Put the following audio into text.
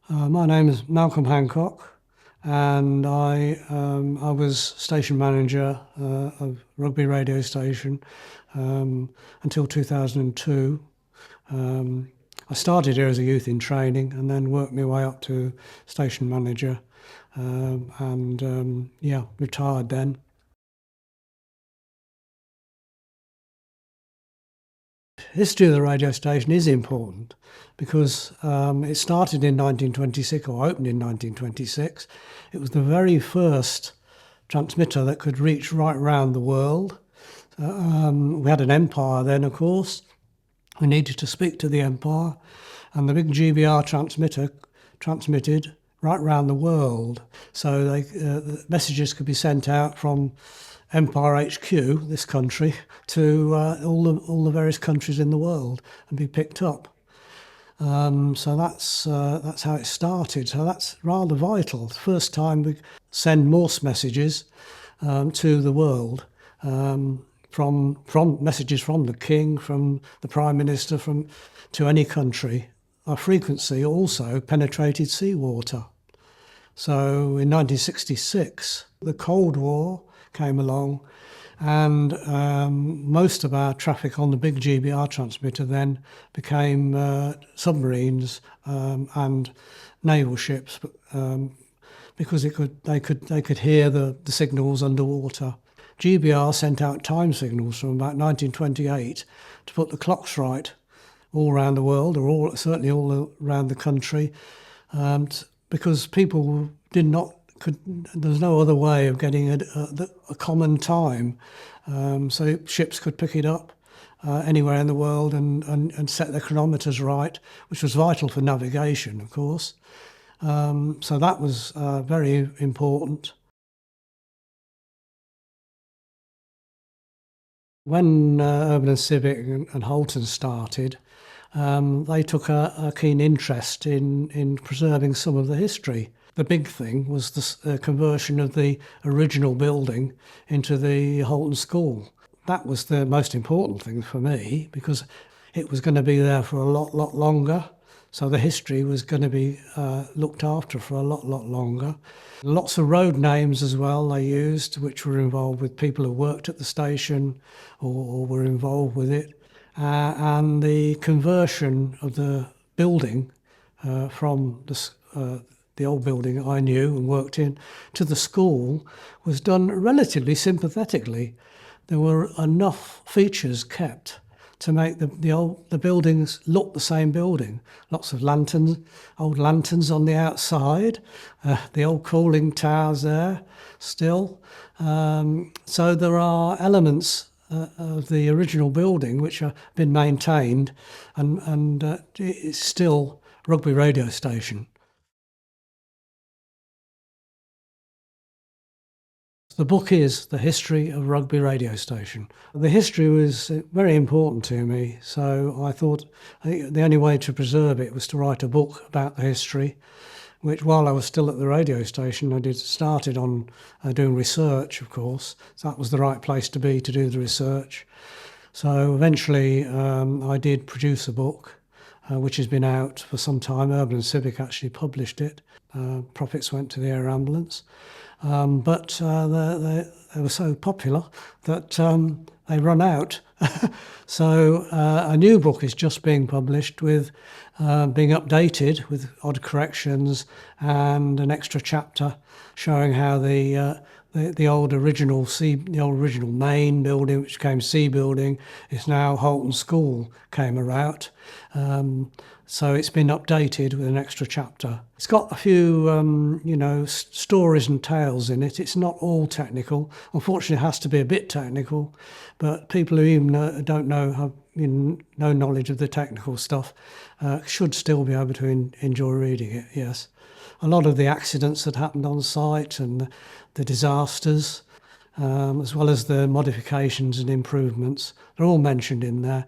My name is Malcolm Hancock, and I was station manager of Rugby Radio Station until 2002. I started here as a youth in training and then worked my way up to station manager and retired then. History of the radio station is important because it started in 1926 or opened in 1926. It was the very first transmitter that could reach right around the world. We had an empire then, of course. We needed to speak to the empire, and the big GBR transmitter transmitted right around the world. So the messages could be sent out from Empire HQ, this country, to all the various countries in the world and be picked up. So that's how it started. So that's rather vital. The first time we send Morse messages to the world, from messages from the King, from the Prime Minister, to any country. Our frequency also penetrated seawater. So in 1966, the Cold War came along, and most of our traffic on the big GBR transmitter then became submarines and naval ships, because they could hear the signals underwater. GBR sent out time signals from about 1928 to put the clocks right all around the world, or certainly all around the country, because people there's no other way of getting a common time. So ships could pick it up anywhere in the world and set their chronometers right, which was vital for navigation, of course. So that was very important. When Urban and Civic and Houlton started, they took a keen interest in preserving some of the history. The big thing was the conversion of the original building into the Houlton School. That was the most important thing for me, because it was going to be there for a lot longer. So the history was going to be looked after for a lot longer. Lots of road names as well they used, which were involved with people who worked at the station or were involved with it. And the conversion of the building from the old building I knew and worked in to the school was done relatively sympathetically. There were enough features kept to make the buildings look the same building. Lots of lanterns, old lanterns on the outside, the old cooling towers there still. So there are elements of the original building which have been maintained, and it's still Rugby Radio Station. The book is The History of Rugby Radio Station. The history was very important to me, so I thought the only way to preserve it was to write a book about the history, which while I was still at the radio station, I started on doing research, of course. So that was the right place to be to do the research. So eventually I did produce a book, which has been out for some time. Urban and Civic actually published it. Profits went to the air ambulance. But they were so popular that they run out. So a new book is just being published, with being updated with odd corrections and an extra chapter showing how the old original main building, which became C building, is now Houlton School, came about. So it's been updated with an extra chapter. It's got a few, stories and tales in it. It's not all technical. Unfortunately, it has to be a bit technical, but people who even don't know, have no knowledge of the technical stuff, should still be able to enjoy reading it, yes. A lot of the accidents that happened on site and the disasters, as well as the modifications and improvements, they're all mentioned in there.